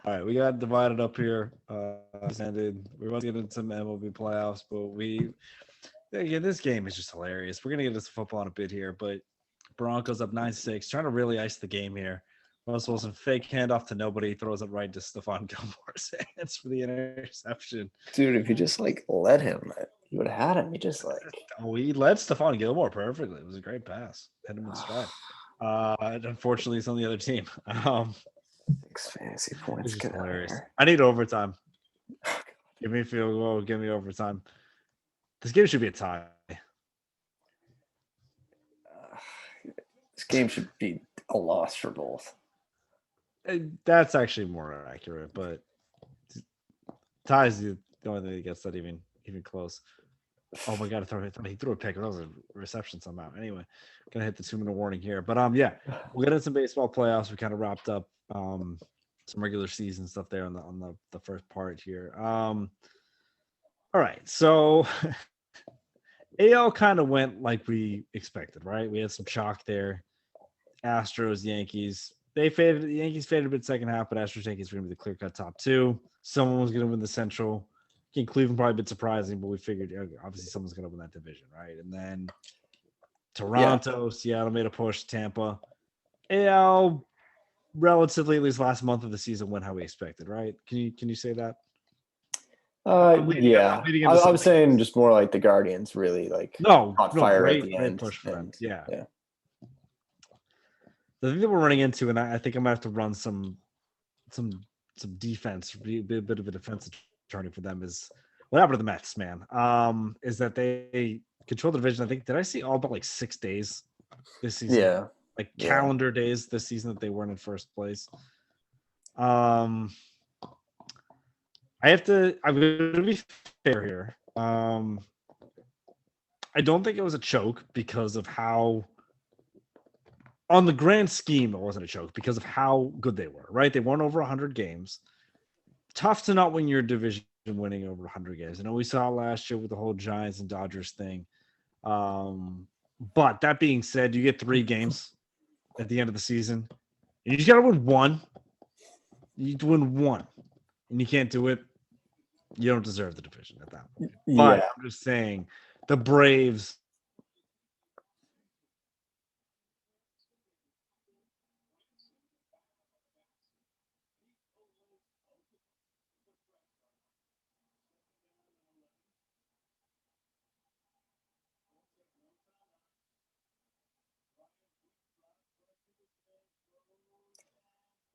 All right, we got divided up here. Ended. We're about to get into some MLB playoffs, but again, this game is just hilarious. We're gonna get into football in a bit here, but Broncos up 9-6, trying to really ice the game here. Russell Wilson fake handoff to nobody, throws it right to Stephon Gilmore's hands for the interception. Dude, if you just like let him, you would have had him. You just like Oh, he led Stephon Gilmore perfectly. It was a great pass. Hit him in stride. Unfortunately, it's on the other team. 6 fantasy It's points. just Get out of hilarious. here. I need overtime. Give me a field goal. Give me overtime. This game should be a tie. This game should be a loss for both. That's actually more accurate, but ties the only thing that gets that even close. Oh my god, he threw a pick. That was a reception somehow. Anyway, gonna hit the 2-minute warning here. But yeah, we'll get into some baseball playoffs. We kind of wrapped up some regular season stuff there on the first part here. All right, so AL kind of went like we expected, right? We had some chalk there. Astros, Yankees. They faded. The Yankees faded a bit second half, but Astros, Yankees were going to be the clear cut top two. Someone was going to win the Central. I think Cleveland probably a bit surprising, but we figured obviously someone's going to win that division, right? And then Toronto, Seattle made a push. Tampa, AL relatively at least last month of the season went how we expected, right? Can you say that? Yeah. Leading into I'm something saying else. just more like the Guardians really like caught No, fire at the great end. push for them. And Yeah. yeah. The thing that we're running into, and I think I'm gonna have to run some defense, be a bit of a defensive attorney for them is what happened to the Mets, man. Is that they control the division. I think did I see all but like 6 days this season? Yeah. Like Yeah. calendar days this season that they weren't in first place. I'm gonna be fair here. I don't think it was a choke because of how on the grand scheme, it wasn't a choke because of how good they were, right? They won over 100 games. Tough to not win your division winning over 100 games. I know we saw last year with the whole Giants and Dodgers thing. But that being said, you get 3 games at the end of the season. And you just got to win one. You need to win one. And you can't do it. You don't deserve the division at that point. But I'm just saying, the Braves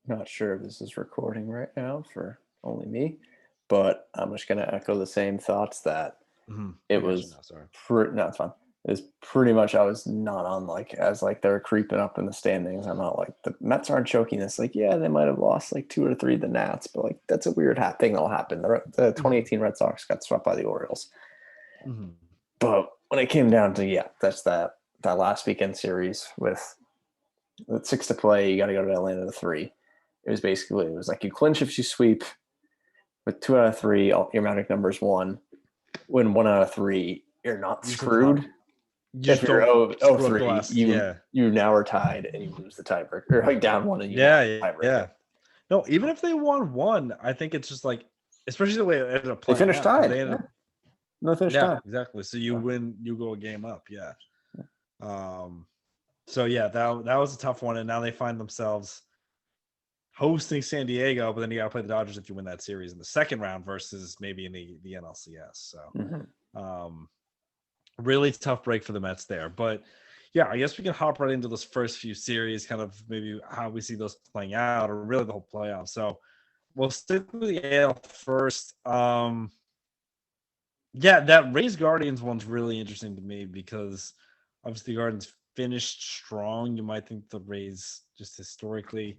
Not sure if this is recording right now for only me, but I'm just gonna echo the same thoughts that I it got you was now, sorry. no, it's fine. It was pretty much I was not on like as like they're creeping up in the standings. I'm not like the Mets aren't choking this. Like, yeah, they might have lost like 2 or 3 to the Nats, but like that's a weird thing that'll happen. The 2018 Red Sox got swept by the Orioles. Mm-hmm. But when it came down to that's that last weekend series with 6 to play, you got to go to Atlanta to 3. It was like you clinch if you sweep with 2 out of 3. Your magic number is 1. Win 1 out of 3, you're not screwed. If you're 0-3, you now are tied and you lose the tiebreaker. Or like down 1 and you tiebreaker. Yeah. No, even if they won 1, I think it's just like, especially the way it ended up playing. They finished tied. No, finish tied. Exactly. So you win, you go a game up. Yeah. So yeah, that was a tough one, and now they find themselves hosting San Diego, but then you got to play the Dodgers if you win that series in the second round versus maybe in the NLCS. So, really tough break for the Mets there. But yeah, I guess we can hop right into those first few series, kind of maybe how we see those playing out, or really the whole playoff. So we'll stick with the AL first. Yeah, that Rays Guardians one's really interesting to me because obviously the Guardians finished strong. You might think the Rays just historically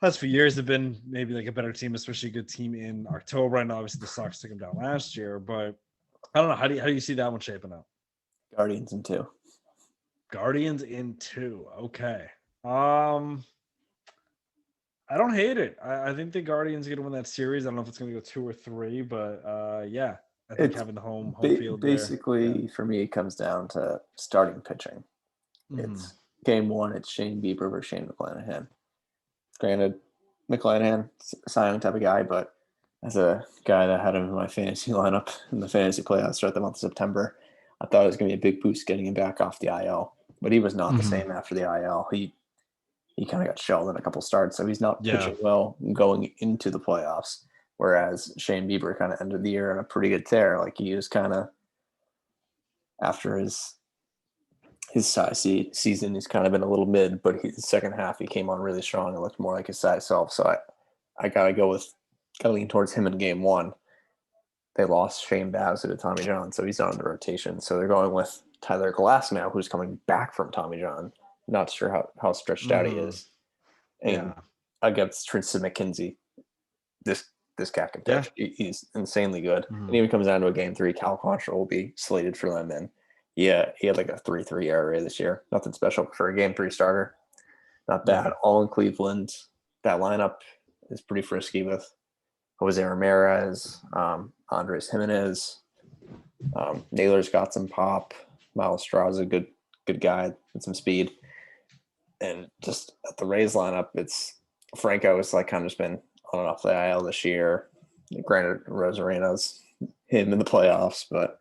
last few years have been maybe like a better team, especially a good team in October. I know obviously the Sox took them down last year, but I don't know. How do you see that one shaping up? Guardians in 2. Guardians in 2. Okay. I don't hate it. I think the Guardians are going to win that series. I don't know if it's going to go 2 or 3, but yeah, I think having the home field basically for me, it comes down to starting pitching. It's game 1. It's Shane Bieber versus Shane McClanahan. Granted, McClanahan, Cy Young type of guy, but as a guy that had him in my fantasy lineup in the fantasy playoffs throughout the month of September, I thought it was going to be a big boost getting him back off the IL. But he was not the same after the IL. He kind of got shelled in a couple starts, so he's not pitching well going into the playoffs. Whereas Shane Bieber kind of ended the year on a pretty good tear. Like he was kind of after his season, he's kind of been a little mid, but his second half he came on really strong and looked more like his size self. So I gotta lean towards him in game one. They lost Shane Bassett to Tommy John, so he's not in the rotation. So they're going with Tyler Glass now, who's coming back from Tommy John. Not sure how stretched out he is. And against Tristan McKenzie, this cat can pitch. He's insanely good. And even comes down to a game 3, Cal Quantrill will be slated for them. And yeah, he had like a 3.3 ERA this year. Nothing special for a game 3 starter. Not bad. All in Cleveland. That lineup is pretty frisky with Jose Ramirez, Andres Jimenez. Naylor's got some pop. Miles Straw's a good guy with some speed. And just at the Rays lineup, it's Franco has like kind of just been on and off the IL this year. Granted, Rosarino's him in the playoffs, but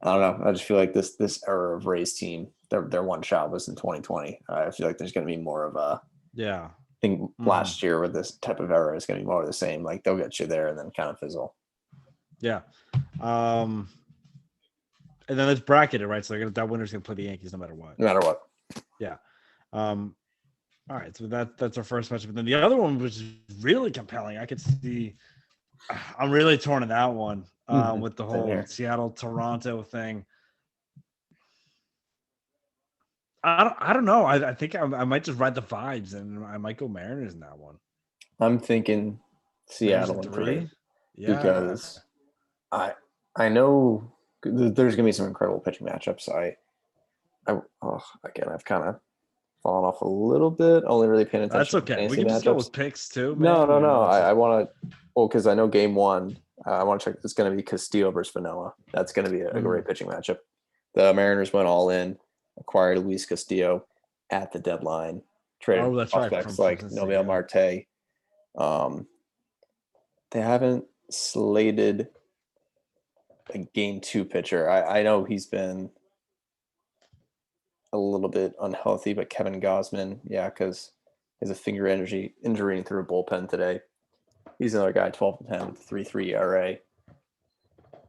I don't know. I just feel like this era of Rays team, their one shot was in 2020. I feel like there's going to be more of a I think last year with this type of era is going to be more of the same. Like they'll get you there and then kind of fizzle. Yeah. And then it's bracketed, right? So that winner's going to play the Yankees no matter what. No matter what. Yeah. All right. So that's our first matchup. And then the other one was really compelling. I could see. I'm really torn in that one with the whole Seattle-Toronto thing. I don't know. I think I might just ride the vibes and I might go Mariners in that one. I'm thinking Seattle in 3. Yeah. Because I know there's gonna be some incredible pitching matchups. I've kind of fallen off a little bit. Only really paying attention. That's okay. We can just go with picks too. Man. No. I want to. Well, because I know game 1. I want to check. It's going to be Castillo versus Manoah. That's going to be a great pitching matchup. The Mariners went all in, acquired Luis Castillo at the deadline, traded prospects like Noel Marte. They haven't slated a game 2 pitcher. I know he's been a little bit unhealthy, but Kevin Gausman, because he has a finger injury through a bullpen today. He's another guy, 12-10 with 3.3 ERA.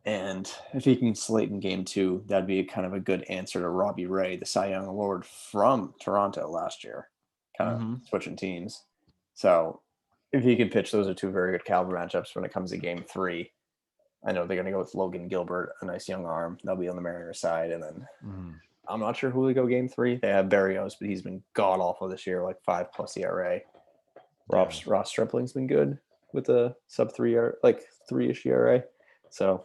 And if he can slate in game 2, that'd be kind of a good answer to Robbie Ray, the Cy Young Award from Toronto last year, kind of switching teams. So if he can pitch, those are 2 very good caliber matchups when it comes to game 3. I know they're going to go with Logan Gilbert, a nice young arm. They'll be on the Mariners side. And then I'm not sure who they go game 3. They have Berrios, but he's been god-awful this year, like 5+ ERA. Ross Stripling's been good with a sub-3, like 3-ish ERA. So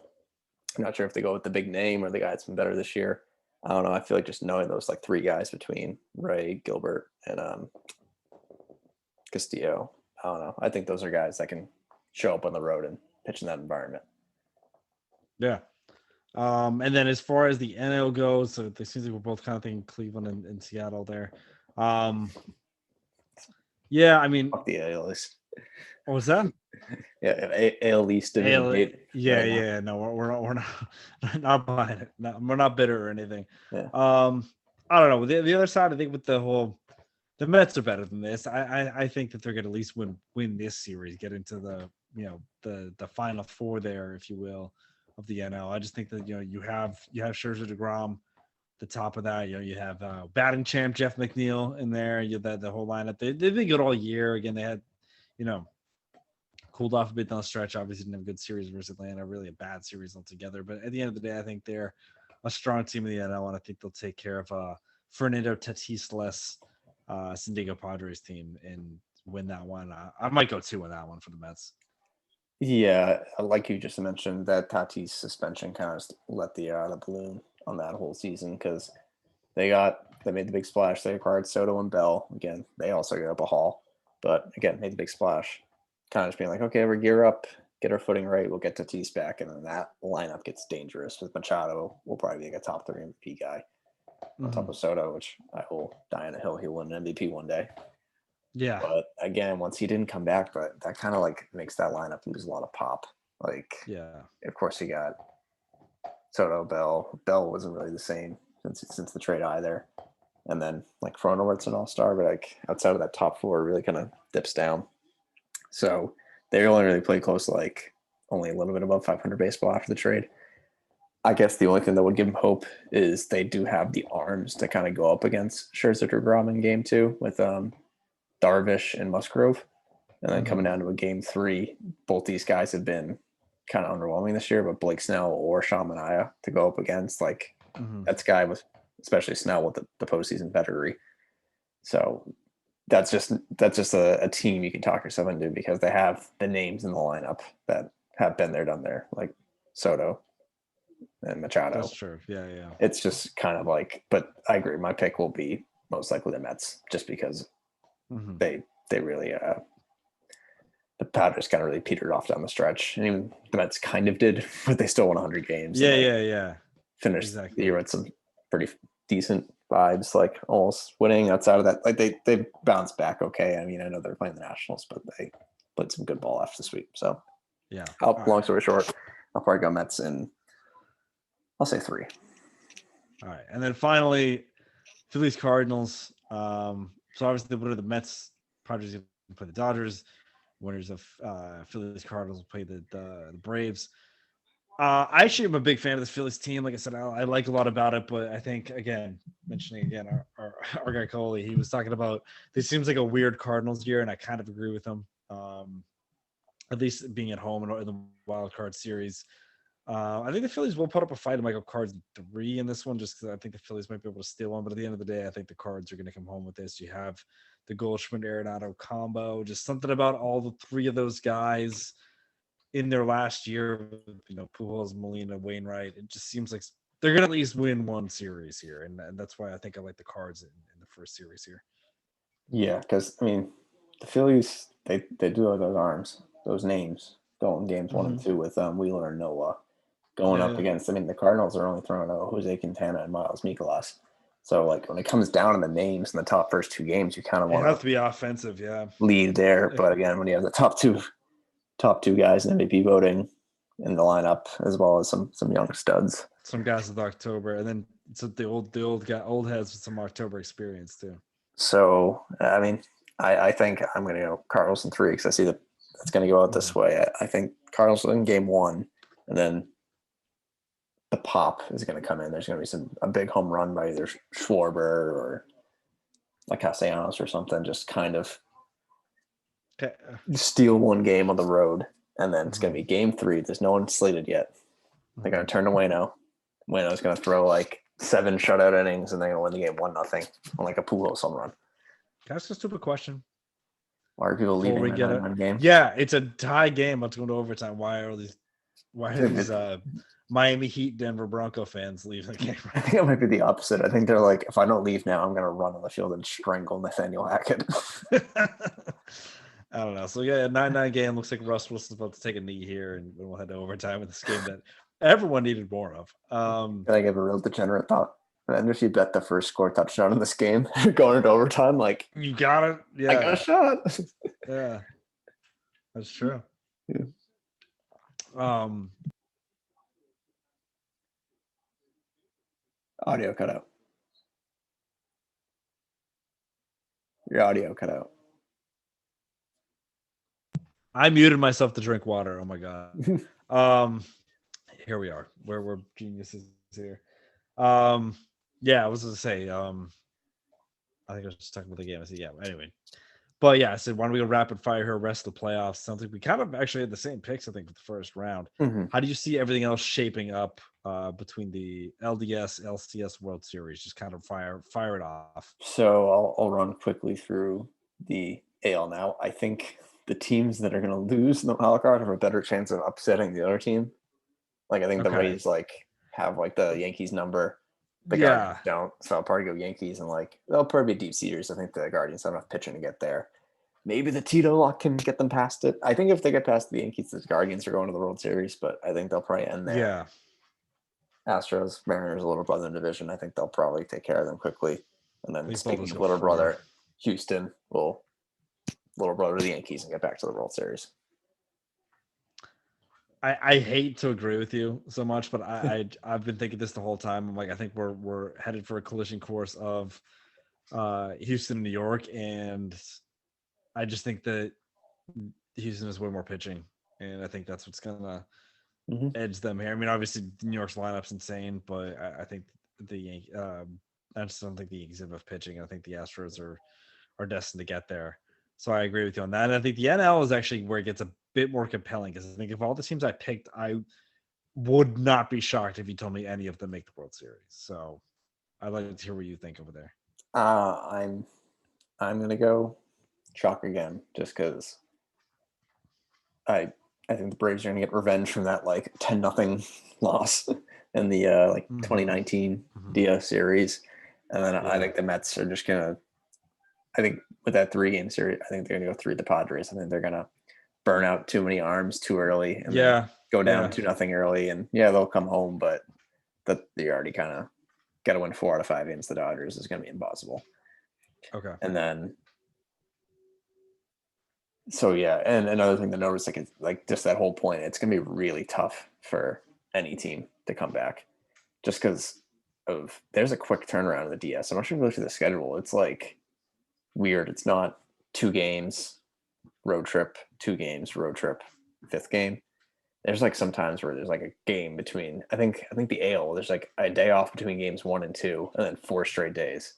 I'm not sure if they go with the big name or the guy that's been better this year. I don't know. I feel like just knowing those like 3 guys between Ray, Gilbert, and Castillo, I don't know. I think those are guys that can show up on the road and pitch in that environment. Yeah. And then as far as the NL goes, so it seems like we're both kind of thinking Cleveland and Seattle there. Yeah, I mean, fuck the AL East. What was that? Yeah, AL East division. Yeah. No, we're not buying it. No, we're not bitter or anything. Yeah. I don't know. The other side, I think with the Mets are better than this. I think that they're going to at least win this series, get into the final 4 there, if you will, of the NL. I just think that you have Scherzer, DeGrom, the top of that. You have batting champ Jeff McNeil in there. You have the whole lineup. They've been good all year. Again, they had cooled off a bit down the stretch. Obviously, didn't have a good series versus Atlanta. Really a bad series altogether. But at the end of the day, I think they're a strong team in the NL, and I think they'll take care of Fernando Tatis-less San Diego Padres team and win that one. I might go 2 on that one for the Mets. Yeah, like you just mentioned, that Tatis suspension kind of let the air out of the balloon on that whole season because they made the big splash. They acquired Soto and Bell. Again, they also got up a haul, but again, made the big splash. Kind of just being like, okay, we're gear up, get our footing right, we'll get Tatis back, and then that lineup gets dangerous with Machado. Will probably be like a top 3 MVP guy on top of Soto, which I will die on a hill. He'll win an MVP one day. Yeah. But again, once he didn't come back, but that kind of like makes that lineup lose a lot of pop. Like, Yeah. of course, you got Soto, Bell. Bell wasn't really the same since the trade either. And then like Cronenworth's an all-star, but like outside of that top four, really kind of dips down. So they only really played close to like only a little bit above 500 baseball after the trade. I guess the only thing that would give them hope is they do have the arms to kind of go up against Scherzer, DeGrom in game two with Darvish and Musgrove. And then coming down to a game three, both these guys have been kind of underwhelming this year, but Blake Snell or Sean Manaea to go up against, like, that's a guy with, especially Snell with the postseason pedigree. So that's just a team you can talk yourself into because they have the names in the lineup that have been there, done there, like Soto and Machado. That's true. Yeah, yeah. It's just kind of like, but I agree. My pick will be most likely the Mets just because they really the Padres kind of really petered off down the stretch, and even the Mets kind of did, but they still won 100 games. Yeah, yeah. Finished the year with some pretty decent vibes, like almost winning. Outside of that, like they bounced back okay. I mean, I know they're playing the Nationals, but they played some good ball after the sweep. So yeah. Long story short, I'll probably go Mets, and I'll say 3. All right, and then finally, Phillies Cardinals. So obviously, the winner of the Mets, Padres play the Dodgers. Winners of Phillies Cardinals will play the Braves. I actually am a big fan of this Phillies team. Like I said, I like a lot about it, but I think again, mentioning again our guy Coley, he was talking about this seems like a weird Cardinals year, and I kind of agree with him. At least being at home in the wild card series. I think the Phillies will put up a fight. It might go Cards 3 in this one, just because I think the Phillies might be able to steal one. But at the end of the day, I think the Cards are going to come home with this. You have the Goldschmidt Arenado combo, just something about all the 3 of those guys in their last year. Pujols, Molina, Wainwright. It just seems like they're going to at least win one series here, and that's why I think I like the Cards in the first series here. Yeah, because I mean, the Phillies they do have those arms, those names going games 1 and 2 with Wheeler and Nola. Going up against, I mean, the Cardinals are only throwing out Jose Quintana and Miles Mikolas. So, like, when it comes down to the names in the top first 2 games, you kind of want to be offensive, lead there. But again, when you have the top two guys in MVP voting in the lineup, as well as some young studs, some guys with October, and then the old heads with some October experience too. So, I mean, I think I'm going to go Cardinals in 3 because I see that it's going to go out this way. I think Cardinals in game 1, and then the pop is going to come in. There's going to be a big home run by either Schwarber or like Castellanos or something, just kind of steal one game on the road. And then it's going to be game 3. There's no one slated yet. They're going to turn to Waino. Waino's going to throw like 7 shutout innings, and they're going to win the game 1-0 on like a Pujols home run. Can I ask a stupid question? Why are people leaving a 9-1 game? Yeah, it's a tie game. Let's go to overtime. Why are these Miami Heat, Denver Bronco fans leaving the game? I think it might be the opposite. I think they're like, if I don't leave now, I'm going to run on the field and strangle Nathaniel Hackett. I don't know. So yeah, 9-9 game. Looks like Russ Wilson's about to take a knee here, and we'll head to overtime with this game that everyone needed more of. I give a real degenerate thought. And if you bet the first score touchdown in this game going into overtime, like you got it. Yeah, I got a shot. Yeah, that's true. Yeah. Audio cut out. Your audio cut out. I muted myself to drink water. Oh my god. Here we are. We're geniuses here. Yeah, I was gonna say. I think I was just talking about the game. I said, yeah. Anyway, but yeah, I said, why don't we go rapid fire here? Rest of the playoffs. Something we kind of actually had the same picks. I think for the first round. How do you see everything else shaping up between the LDS, LCS World Series? Just kind of fire it off. So I'll run quickly through the AL now. I think the teams that are going to lose in the wild card have a better chance of upsetting the other team. Like I think the Rays have like the Yankees number. The Guardians don't, so I'll probably go Yankees, and like they'll probably be deep seeders. I think the Guardians have enough pitching to get there. Maybe the Tito lock can get them past it. I think if they get past the Yankees, the Guardians are going to the World Series, but I think they'll probably end there. Yeah. Astros, Mariners, a little brother in the division. I think they'll probably take care of them quickly, and then speaking of little brother, Houston will little brother of the Yankees and get back to the World Series. I hate to agree with you so much, but I've been thinking this the whole time. I'm like, I think we're headed for a collision course of Houston and New York, and I just think that Houston is way more pitching, and I think that's what's gonna edge them here. I mean, obviously New York's lineup's insane, but I think I just don't think the Yankees have enough pitching. I think the Astros are destined to get there. So I agree with you on that. And I think the NL is actually where it gets a bit more compelling because I think of all the teams I picked, I would not be shocked if you told me any of them make the World Series. So I'd like to hear what you think over there. I'm gonna go chalk again, just because I think the Braves are gonna get revenge from that like 10-0 loss in the 2019 DS series, and then I think the Mets are just gonna. I think with that 3-game series, I think they're gonna go 3 the Padres. I think they're gonna burn out too many arms too early, and then go down 2-0 early, and they'll come home, but that they already kind of got to win 4 out of 5 against the Dodgers is going to be impossible. Okay, and then. So and another thing to notice, like just that whole point, it's gonna be really tough for any team to come back, just because there's a quick turnaround in the DS. I'm not sure if you look at the schedule. It's like weird. It's not 2 games, road trip, 2 games, road trip, 5th game. There's like sometimes where there's like a game between. I think the AL there's like a day off between games 1 and 2, and then 4 straight days.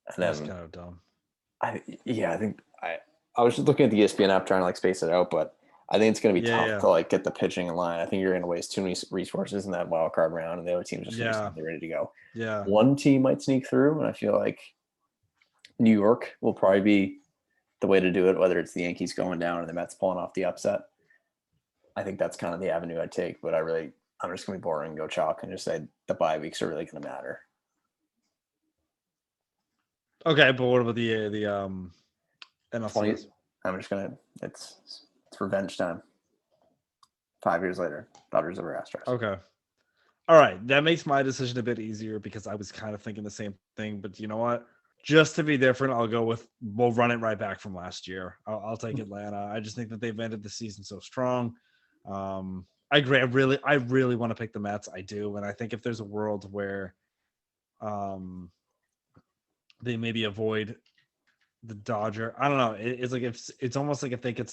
And that's kind of dumb. I think I was just looking at the ESPN app trying to like space it out, but I think it's going to be tough to like get the pitching in line. I think you're going to waste too many resources in that wild card round, and the other team's just going to be ready to go. Yeah, one team might sneak through, and I feel like New York will probably be the way to do it. Whether it's the Yankees going down and the Mets pulling off the upset, I think that's kind of the avenue I'd take. But I'm just going to be boring and go chalk and just say the bye weeks are really going to matter. Okay, but what about the NLCS? I'm just gonna. It's revenge time. 5 years later, Dodgers over Astros. Okay. All right, that makes my decision a bit easier because I was kind of thinking the same thing. But you know what? Just to be different, we'll run it right back from last year. I'll take Atlanta. I just think that they've ended the season so strong. I agree. I really want to pick the Mets. I do, and I think if there's a world where, they maybe avoid the Dodger. I don't know. It's like it's almost like if they could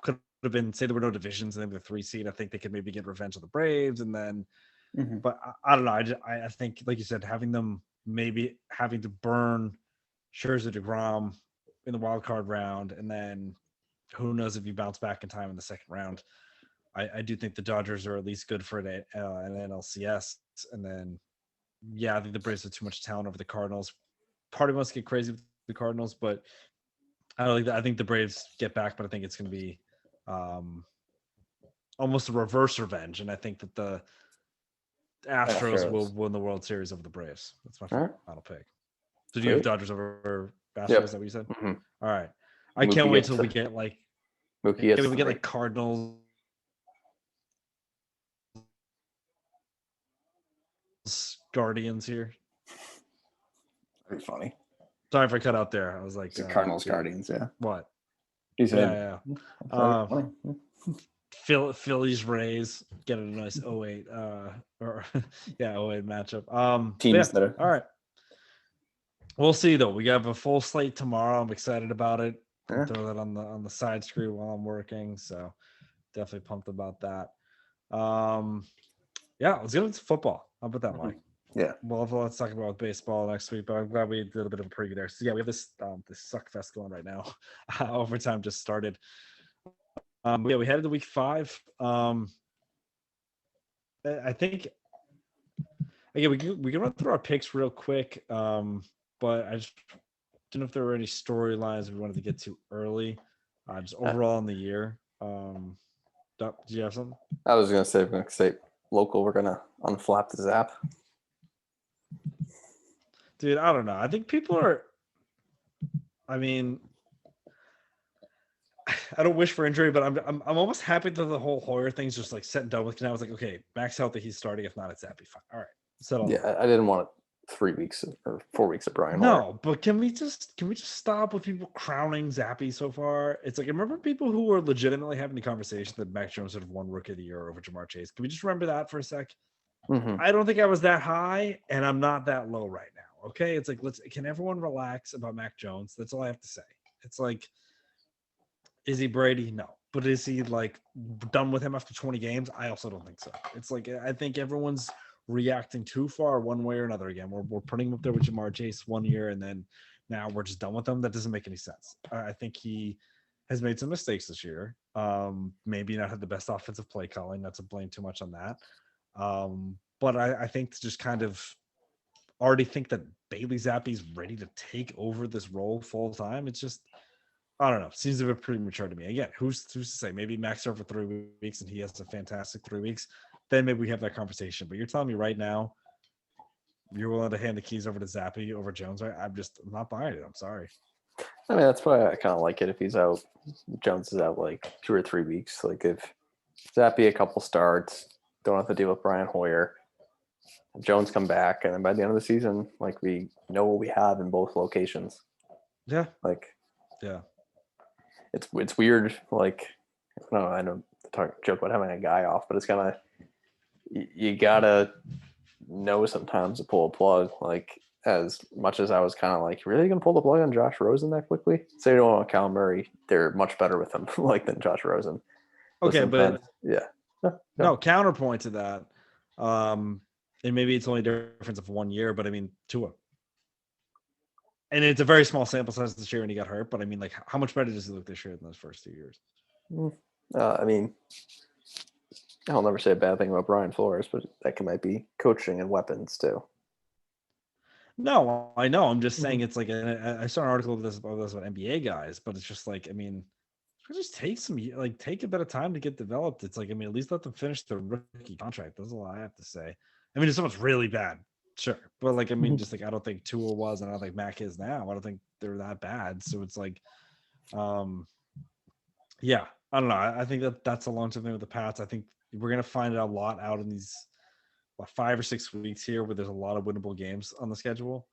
could have been, say there were no divisions and they were the 3 seed, I think they could maybe get revenge of the Braves and then. But I don't know. I think, like you said, having them maybe having to burn Scherzer, DeGrom in the wild card round, and then who knows if you bounce back in time in the second round. I do think the Dodgers are at least good for an NLCS, and then I think the Braves have too much talent over the Cardinals. Part of us get crazy with the Cardinals, but I don't like that. I think the Braves get back, but I think it's going to be almost a reverse revenge, and I think that the Astros will win the World Series over the Braves. That's my final pick. So do you have Dodgers over Astros? Yep. Is that what you said? Mm-hmm. All right. I can't wait till we get like Cardinals, Guardians here. Very funny. Sorry if I cut out there. I was like Cardinals, Guardians. Yeah. What? He said. Yeah. Phillies, Rays, get a nice 08 08 matchup. Teams that are all right. We'll see though. We have a full slate tomorrow. I'm excited about it. Throw that on the side screen while I'm working. So definitely pumped about that. Let's get into football. How about that, Mike? Yeah. Well, let's talk about baseball next week, but I'm glad we did a bit of a preview there. So we have this suck fest going right now. Overtime just started. We headed to week 5. I think we can run through our picks real quick. But I just didn't know if there were any storylines we wanted to get to early. Just overall in the year. Do you have something? I was gonna say local. We're gonna unflap the Zap. Dude, I don't know. I think people are. I mean, I don't wish for injury, but I'm almost happy that the whole Hoyer thing's just like set and done with. And I was like, okay, Max healthy, he's starting. If not, it's Zappy. Fine. All right, settle. Yeah, I didn't want 3 weeks or 4 weeks of Brian Hoyer. No, but can we just stop with people crowning Zappy so far? It's like I remember people who were legitimately having the conversation that Mac Jones sort of won Rookie of the Year over Jamar Chase. Can we just remember that for a sec? Mm-hmm. I don't think I was that high, and I'm not that low right now. Okay, it's like can everyone relax about Mac Jones? That's all I have to say. It's like, is he Brady? No, but is he like done with him after 20 games? I also don't think so. It's like I think everyone's reacting too far one way or another. Again, we're putting him up there with Jamar Chase 1 year, and then now we're just done with him. That doesn't make any sense. I think he has made some mistakes this year. Maybe not had the best offensive play calling. Not to blame too much on that. But I think to just kind of already think that Bailey Zappi's ready to take over this role full time. It's just, I don't know. Seems a bit premature to me. Again, who's to say? Maybe Max there for 3 weeks and he has a fantastic 3 weeks. Then maybe we have that conversation. But you're telling me right now you're willing to hand the keys over to Zappy over Jones? I'm not buying it. I'm sorry. I mean, that's why I kind of like it if he's out. Jones is out like 2 or 3 weeks. Like if Zappy a couple starts, don't have to deal with Brian Hoyer. Jones come back, and then by the end of the season, like we know what we have in both locations. Yeah. Like, yeah. It's weird. Like, I don't joke about having a guy off, but it's kind of you gotta know sometimes to pull a plug. Like, as much as I was kind of like, really gonna pull the plug on Josh Rosen that quickly? Say you don't want Cal Murray, they're much better with him, like than Josh Rosen. Okay, but yeah, no counterpoint to that. And maybe it's only a difference of 1 year, but I mean, Tua. And it's a very small sample size this year and he got hurt, but I mean, like, how much better does he look this year than those first 2 years? I mean, I'll never say a bad thing about Brian Flores, but that might be coaching and weapons too. No, I know. I'm just saying it's like I saw an article about this about NBA guys, but it's just like, I mean, it just takes take a bit of time to get developed. It's like, I mean, at least let them finish their rookie contract. That's all I have to say. I mean, if someone's really bad, sure, but like, I mean, just like I don't think Tua was, and I don't think Mac is now. I don't think they're that bad. So it's like, yeah, I don't know. I think that's a long-term thing with the Pats. I think we're gonna find a lot out in these 5 or 6 weeks here, where there's a lot of winnable games on the schedule.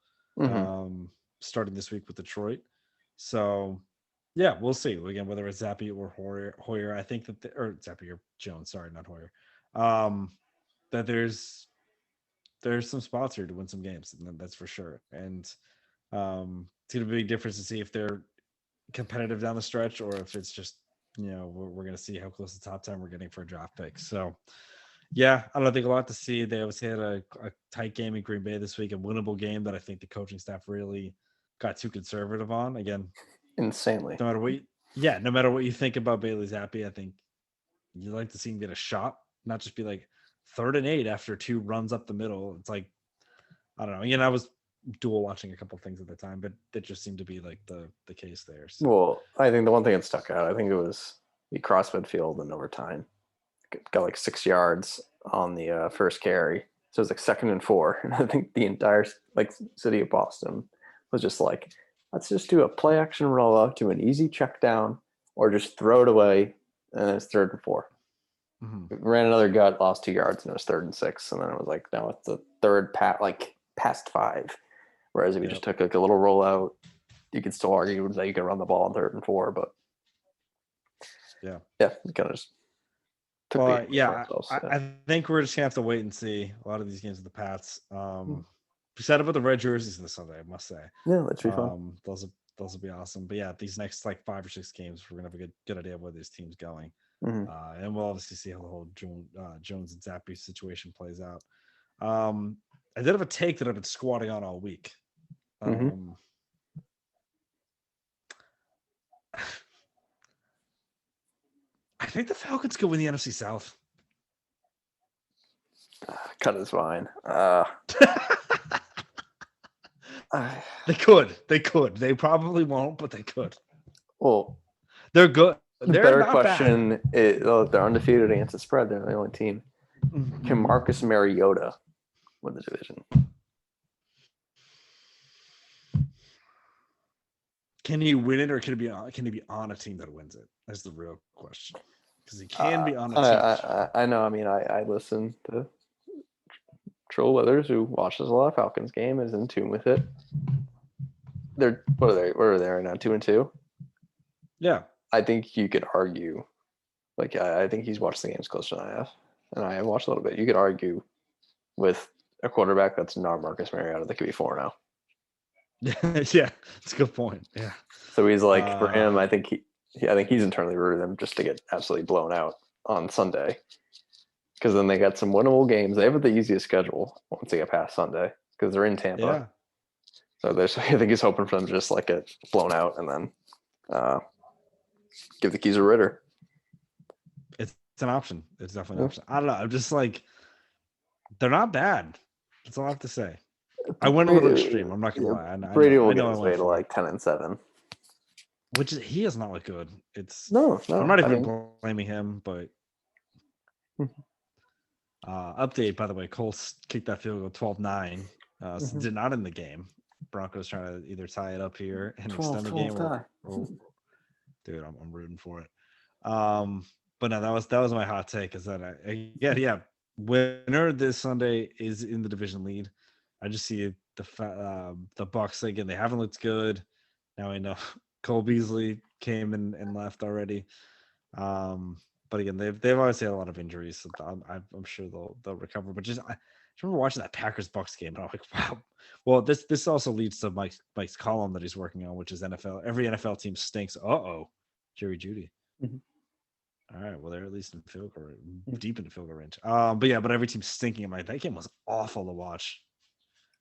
Starting this week with Detroit. So yeah, we'll see. Again, whether it's Zappy or Hoyer, I think that or Zappy or Jones, sorry, not Hoyer. That there's some spots here to win some games, and that's for sure. And it's gonna be a big difference to see if they're competitive down the stretch or if it's just, we're gonna see how close to top 10 we're getting for a draft pick. So yeah, I don't think a lot to see. They obviously had a tight game in Green Bay this week, a winnable game that I think the coaching staff really got too conservative on. Again, insanely. No matter what you think about Bailey Zappi, I think you like to see him get a shot, not just be like 3rd and 8 after 2 runs up the middle. It's like, I don't know. Again, I was dual watching a couple things at the time, but it just seemed to be like the case there. So. Well, I think the one thing that stuck out, I think it was he crossed midfield in overtime. Got like 6 yards on the first carry. So it was like 2nd and 4. And I think the entire city of Boston was just like, let's just do a play action rollout to an easy check down or just throw it away. And then it's 3rd and 4. Ran another gut, lost 2 yards, and it was 3rd and 6. And then it was like, now it's the third past 5. Whereas if you just took like a little rollout, you could still argue that you could run the ball on 3rd and 4. But yeah, you kind of just. Well, I think we're just gonna have to wait and see a lot of these games with the Pats. Excited about the red jerseys this Sunday, I must say. Yeah, that's be fun. Those will be awesome. But yeah, these next 5 or 6 games, we're gonna have a good idea of where this team's going, and we'll obviously see how the whole Jones and Zappy situation plays out. I did have a take that I've been squatting on all week. I think the Falcons could win the NFC South. Cut is fine. They could. They probably won't, but they could. Well, they're good. They're better not question is, they're undefeated against the spread. They're the only team. Can Marcus Mariota win the division? Can he win it, or can he be on a team that wins it? That's the real question. Because he can be on a team. I know. I mean, I listen to Troll Weathers, who watches a lot of Falcons game, is in tune with it. They're what are they? Where are they right now? 2-2. Yeah. I think you could argue, like I think he's watched the games closer than I have, and I have watched a little bit. You could argue with a quarterback that's not Marcus Mariota that could be 4-0. Yeah, it's a good point. Yeah. So he's like, for him, I think he's internally rooted him just to get absolutely blown out on Sunday, because then they got some winnable games. They have the easiest schedule once they get past Sunday because they're in Tampa. Yeah. So I think he's hoping for them to just like get blown out and then give the keys to Ritter. It's an option. It's definitely an option. I don't know. I'm just like, they're not bad. That's all I have to say. I went a little extreme. I'm not gonna lie. Brady will get his way to like 10-7. Which he has not looked good. It's no. I'm not even blaming him, but update by the way, Colts kicked that field goal 12-9. Did not in the game. Broncos trying to either tie it up here and extend the game. Dude, I'm rooting for it. But no, that was my hot take. Is that winner this Sunday is in the division lead. I just see the Bucks again. They haven't looked good. Now I know Cole Beasley came and left already. But again, they've obviously had a lot of injuries, so I'm sure they'll recover. But I remember watching that Packers Bucks game, and I'm like, wow. Well, this also leads to Mike's column that he's working on, which is NFL. Every NFL team stinks. Jerry Jeudy. Mm-hmm. All right, well they're at least in field goal, deep in the field goal range. But every team's stinking. I'm like, that game was awful to watch.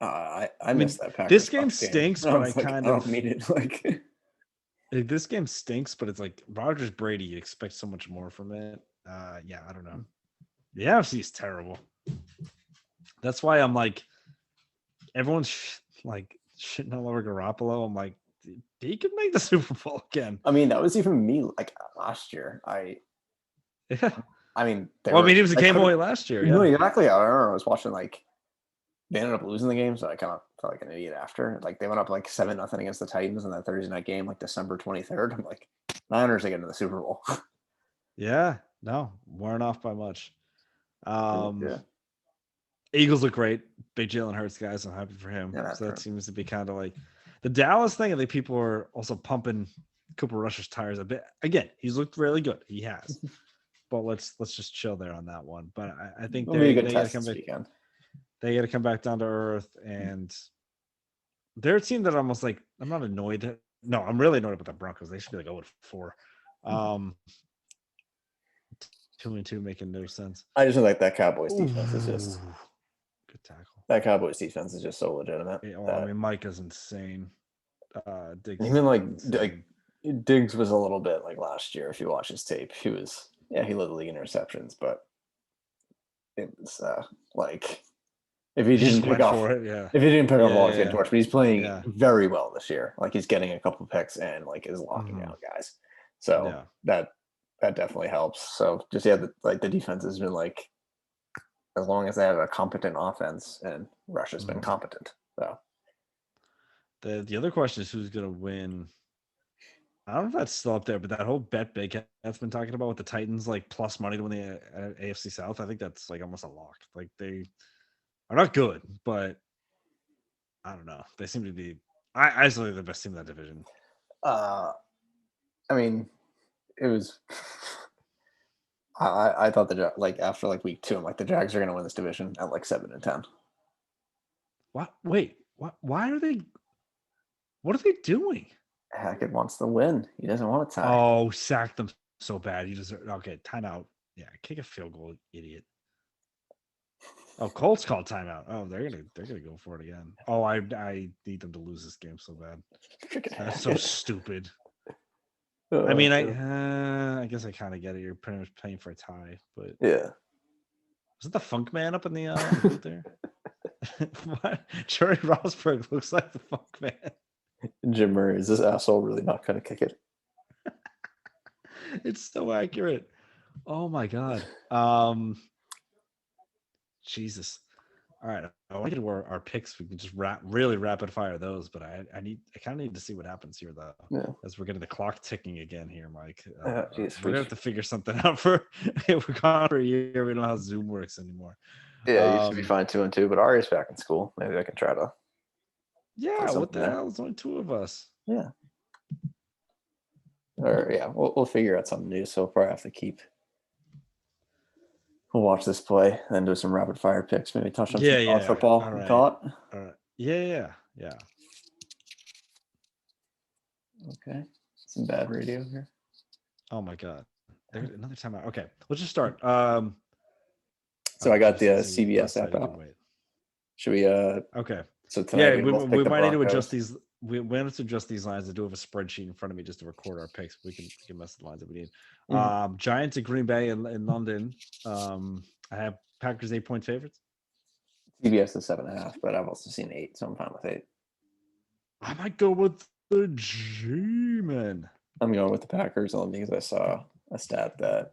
I missed that Packers. This game stinks, but I don't mean it like. This game stinks, but it's like Rodgers Brady. You expect so much more from it. I don't know. The NFC is terrible. That's why I'm like, everyone's like shitting all over Garoppolo. I'm like, he could make the Super Bowl again. I mean, that was even me like last year. He was a game away last year. No, exactly. I remember I was watching like they ended up losing the game, so I kind of felt like an idiot after. Like they went up like 7-0 against the Titans in that Thursday night game, like December 23rd. I'm like, Niners are getting to the Super Bowl. Yeah, no, weren't off by much. Eagles look great. Big Jalen Hurts guys. I'm happy for him. So that seems to be kind of like the Dallas thing. I think people are also pumping Cooper Rush's tires a bit. Again, he's looked really good. He has. But let's just chill there on that one. But I think they got to come back. They got to come back down to earth, and they're a team that almost like I'm not annoyed. No, I'm really annoyed about the Broncos. They should be like 0-4. 2-2 making no sense. I just feel like that Cowboys defense is just good tackle. That Cowboys defense is just so legitimate. I mean, Mike is insane. Diggs. Even like Diggs was a little bit like last year. If you watch his tape, he led the league in interceptions, but it was like if he didn't pick off all his get torch, but he's playing very well this year. Like he's getting a couple picks and like is locking down guys. So that definitely helps. So just the defense has been like, as long as they have a competent offense, and Rush has been competent. So the other question is who's going to win. I don't know if that's still up there, but that whole bet big that's been talking about with the Titans, like plus money to win the AFC South. I think that's like almost a lock. Like they are not good, but I don't know. They seem to be. I still think the best team in that division. I mean, it was. I thought after week 2, I'm like the Jags are going to win this division at 7-10. What? Wait. What? Why are they? What are they doing? Hackett wants to win. He doesn't want to tie. Oh, sack them so bad. You deserve. Okay, timeout. Yeah, kick a field goal, idiot. Oh, Colts called timeout. Oh, they're gonna go for it again. Oh, I need them to lose this game so bad. That's so stupid. I mean, I guess I kind of get it. You're pretty much paying for a tie, but yeah. Was it the Funk Man up in the booth there? What? Jerry Rosberg looks like the Funk Man. Jim Murray, is this asshole really not going to kick it? It's so accurate. Oh my god. Jesus. All right, I want to get to our picks. We can just really rapid fire those, but I kind of need to see what happens here though, as we're getting the clock ticking again here, Mike. We're gonna have to figure something out for. We're gone for a year. We don't know how Zoom works anymore. Yeah, you should be fine 2-2, but Ari's back in school. Maybe I can try to Yeah, put what something the there. hell? There's only two of us. Yeah. Or yeah, we'll figure out something new. So we'll probably have to keep. We'll watch this play, then do some rapid fire picks. Maybe touch on some college football. All We right. call it. All right. Yeah. Okay. Some bad radio here. Oh my god. There's another timeout. Okay, let's just start. So I got the Jesus, CBS I app can out. wait. Should we? Okay. So tonight Yeah, both we pick the might need to adjust Broncos. these. We have to adjust these lines. I do have a spreadsheet in front of me just to record our picks. We can mess the lines if we need. Giants at Green Bay in London. I have Packers 8-point favorites. CBS is 7.5, but I've also seen 8, so I'm fine with 8. I might go with the G-men. I'm going with the Packers only because I saw a stat that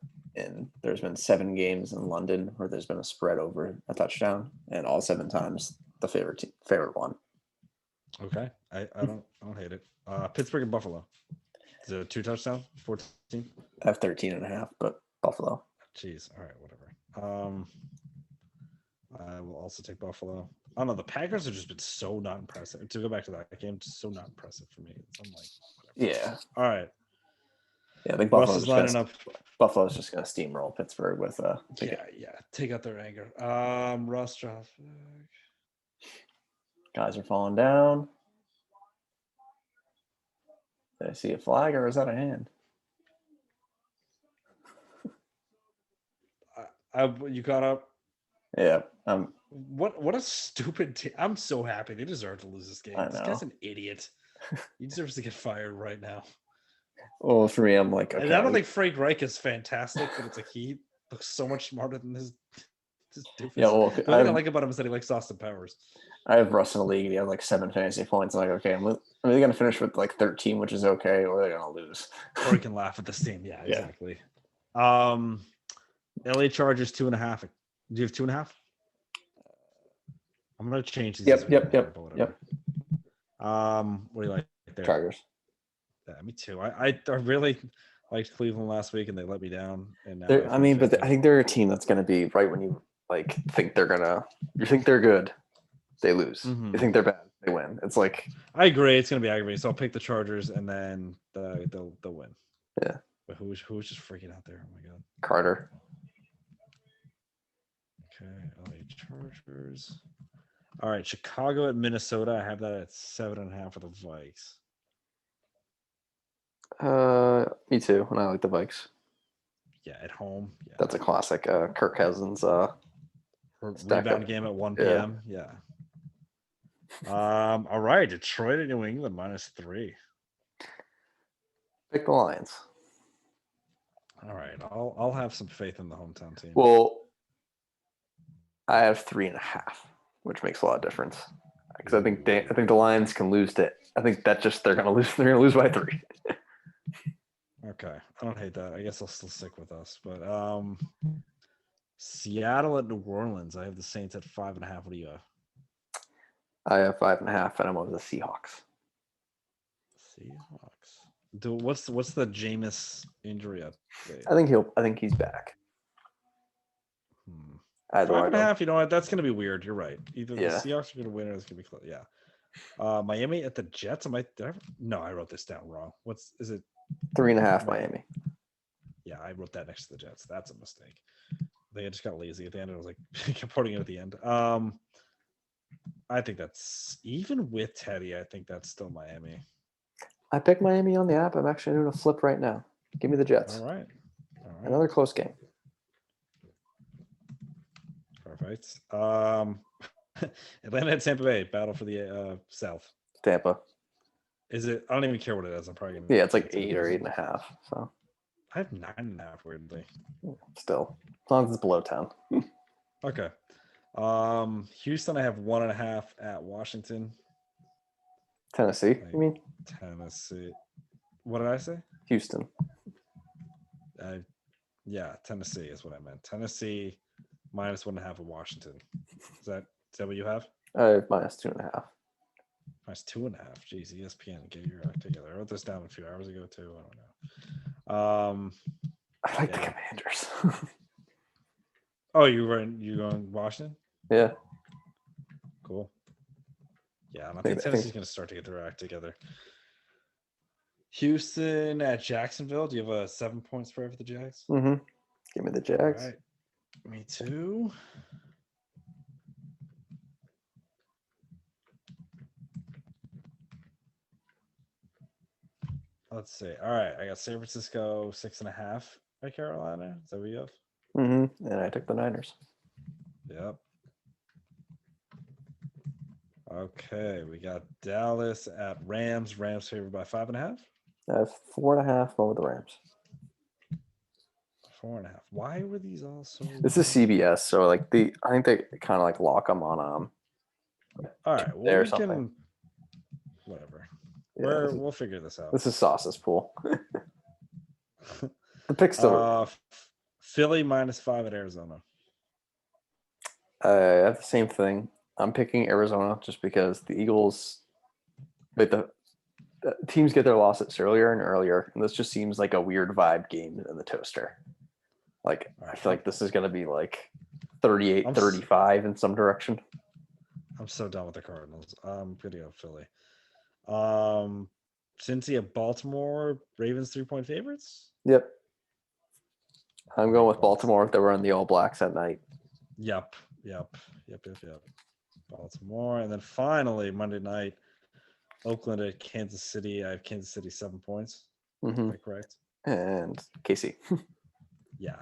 there's been 7 games in London where there's been a spread over a touchdown, and all 7 times the favorite won. Okay, I don't hate it. Pittsburgh and Buffalo. Is it a 2 touchdown? 14. I have 13.5, but Buffalo. Jeez. All right, whatever. I will also take Buffalo. I don't know. The Packers have just been so not impressive. To go back to that game, just so not impressive for me. I'm like, whatever. Yeah. All right. Yeah, I think Russ is lining up. Buffalo's just going to steamroll Pittsburgh with yeah. Take out their anger. Russ drops. Guys are falling down. Did I see a flag or is that a hand? You caught up? Yeah. What a stupid team. I'm so happy. They deserve to lose this game. This guy's an idiot. He deserves to get fired right now. Well, for me, I'm like, okay. And I don't think Frank Reich is fantastic, but it's like he looks so much smarter than his doofus. Yeah, well, the thing I like about him is that he likes Austin Powers. I have Russ in the league. He had like 7 fantasy points. I'm like, okay, I'm either going to finish with like 13, which is okay, or they're going to lose. Or he can laugh at this team. Yeah, exactly. LA Chargers 2.5. Do you have 2.5? I'm gonna change these. Yep. What do you like there? Chargers. Yeah, me too. I really liked Cleveland last week and they let me down. And now I think they're a team that's gonna be right when you like think you think they're good, they lose. Mm-hmm. You think they're bad, they win. It's like I agree. It's gonna be aggravating. So I'll pick the Chargers and then they'll win. Yeah. But who's just freaking out there? Oh my god. Carter. Okay, LA Chargers. All right, Chicago at Minnesota. I have that at 7.5 for the Vikes. Me too. And I like the Vikes. Yeah, at home. Yeah. That's a classic. Kirk Cousins. Rebound game at 1 p.m. Yeah. All right, Detroit at New England -3. Pick the Lions. All right, I'll have some faith in the hometown team. Well, I have 3.5, which makes a lot of difference because I think the Lions can lose to. I think that just they're gonna lose. They're gonna lose by 3. Okay, I don't hate that. I guess I'll still stick with us. But Seattle at New Orleans. I have the Saints at 5.5. What do you have? I have 5.5, and I'm over the Seahawks. What's the Jameis injury update? I think he's back. 5.5. You know what? That's gonna be weird. You're right. Either the Seahawks are gonna win or it's gonna be close. Yeah. Miami at the Jets. No, I wrote this down wrong. Is it? 3.5 Miami. Yeah, I wrote that next to the Jets. That's a mistake. They just got lazy at the end. I was like, kept putting it at the end. I think that's even with Teddy. I think that's still Miami. I picked Miami on the app. I'm actually doing a flip right now. Give me the Jets. All right. Another close game. Perfect. Atlanta at Tampa Bay. Battle for the South. Tampa. Is it? I don't even care what it is. I'm probably gonna. Yeah, it's like 8 or 8.5. So I have 9.5. Weirdly. Still, as long as it's below 10. Okay. Houston. I have 1.5 at Washington. Tennessee. You mean? Tennessee. What did I say? Houston. Yeah, Tennessee is what I meant. Tennessee -1.5 at Washington. Is that what you have? I have -2.5. -2.5. Jeez, ESPN, get your act together. I wrote this down a few hours ago too. I don't know. I like the Commanders. Oh, you going Washington? Yeah. Cool. Yeah, I I think think Tennessee's going to start to get their act together. Houston at Jacksonville. Do you have a 7-point spread for the Jags? Give me the All Jags. right. Me too. Let's see. All right. I got San Francisco 6.5 by Carolina. Is that what you have? And I took the Niners. Yep. Okay. We got Dallas at Rams. Rams favored by 5.5. I have 4.5 over the Rams. 4.5. Why were these all so? This is CBS, so like I think they kind of like lock them on All right. Well, there or we something. can. Whatever. Yeah, We'll figure this out. this is Sauce's pool. The pick's still. Philly -5 at Arizona. I have the same thing. I'm picking Arizona just because the Eagles, like the teams get their losses earlier and earlier, and this just seems like a weird vibe game in the toaster. Like I feel like this is going to be like 38-35 in some direction. I'm so done with the Cardinals. I'm gonna go Philly. Cincy at Baltimore. Ravens 3-point favorites. Yep. I'm going with Baltimore. They were on the All Blacks at night. Yep. Baltimore, and then finally Monday night, Oakland at Kansas City. I have Kansas City 7 points. Am I correct? And KC. Yeah,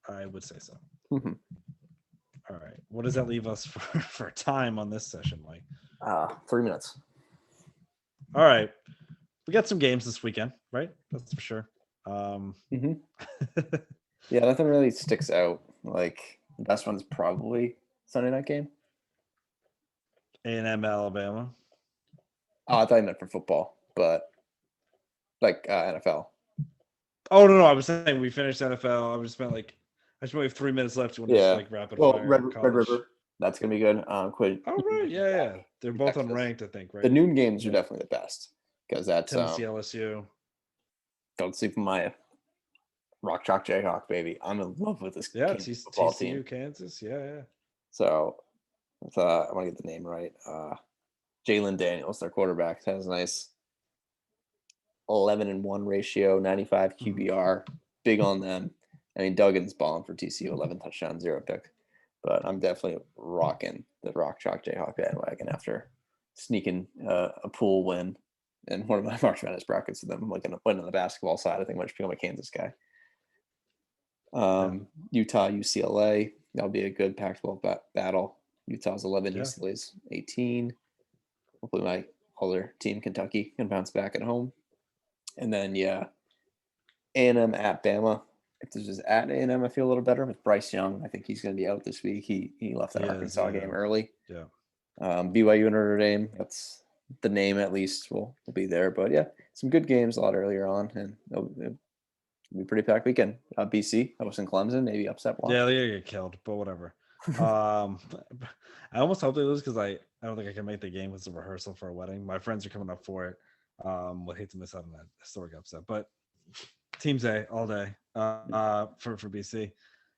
I would say so. Mm-hmm. All right. What does that leave us for time on this session, Mike? 3 minutes. All right. We got some games this weekend, right? That's for sure. Yeah, nothing really sticks out. Like the best one's probably Sunday night game. A&M Alabama. Oh, I thought you meant for football, but like NFL. Oh no, I was saying we finished NFL. I just meant like I just only have 3 minutes left. You want to just like rapid fire? Red River. That's gonna be good. Oh right, yeah. They're both unranked, I think, right? The noon games are definitely the best because that's Tennessee LSU. Don't sleep on my Rock Chalk Jayhawk, baby. I'm in love with this football team. Kansas, yeah. So I want to get the name right. Jalen Daniels, their quarterback, has a nice 11-1 ratio, 95 QBR. Big on them. I mean, Duggan's balling for TCU, 11 touchdowns, 0 pick. But I'm definitely rocking the Rock Chalk Jayhawk bandwagon after sneaking a pool win in one of my March Madness brackets with them, like in the basketball side. I think I might just become a Kansas guy. Utah, UCLA. That'll be a good Pac-12 battle. Utah's 11, UCLA's 18. Hopefully my other team, Kentucky, can bounce back at home. And then, A&M at Bama. If this is at A&M, I feel a little better with Bryce Young. I think he's going to be out this week. He left that Arkansas game early. Yeah. BYU and Notre Dame. That's the name at least will be there. But yeah, some good games a lot earlier on, and it'll be pretty packed weekend. BC, I was in Clemson, maybe upset watch. Yeah, they get killed, but whatever. I almost hope they lose because I don't think I can make the game. It's a rehearsal for a wedding. My friends are coming up for it. Would hate to miss out on that historic upset, but Teams A all day for BC.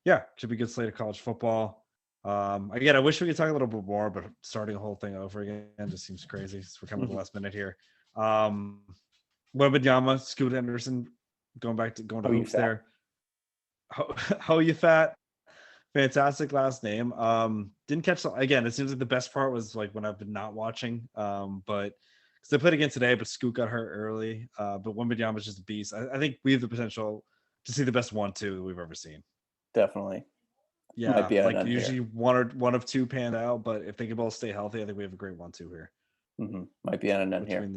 Yeah, should be a good slate of college football. Again, I wish we could talk a little bit more, but starting the whole thing over again just seems crazy. So we're coming to the last minute here. Wembanyama, Scoot Henderson, going to hoops there. How you fat? Fantastic last name. Didn't catch again. It seems like the best part was like when I've been not watching. But because they played again today, but Scoot got hurt early. But Wembanyama is just a beast. I think we have the potential to see the best 1-2 that we've ever seen. Definitely. Yeah, might be like usually one of two panned out, but if they can both stay healthy, I think we have a great 1-2 here. Might be on an end here.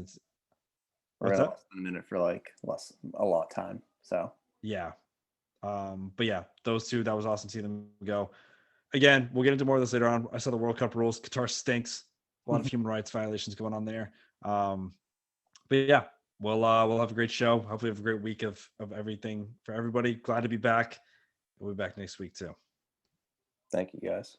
We're in less than a minute for like a lot time. So yeah. But yeah, those two, that was awesome seeing them go. Again, we'll get into more of this later on. I saw the World Cup rules. Qatar stinks. A lot of human rights violations going on there. But yeah, we'll have a great show. Hopefully have a great week of everything for everybody. Glad to be back. We'll be back next week too. Thank you guys.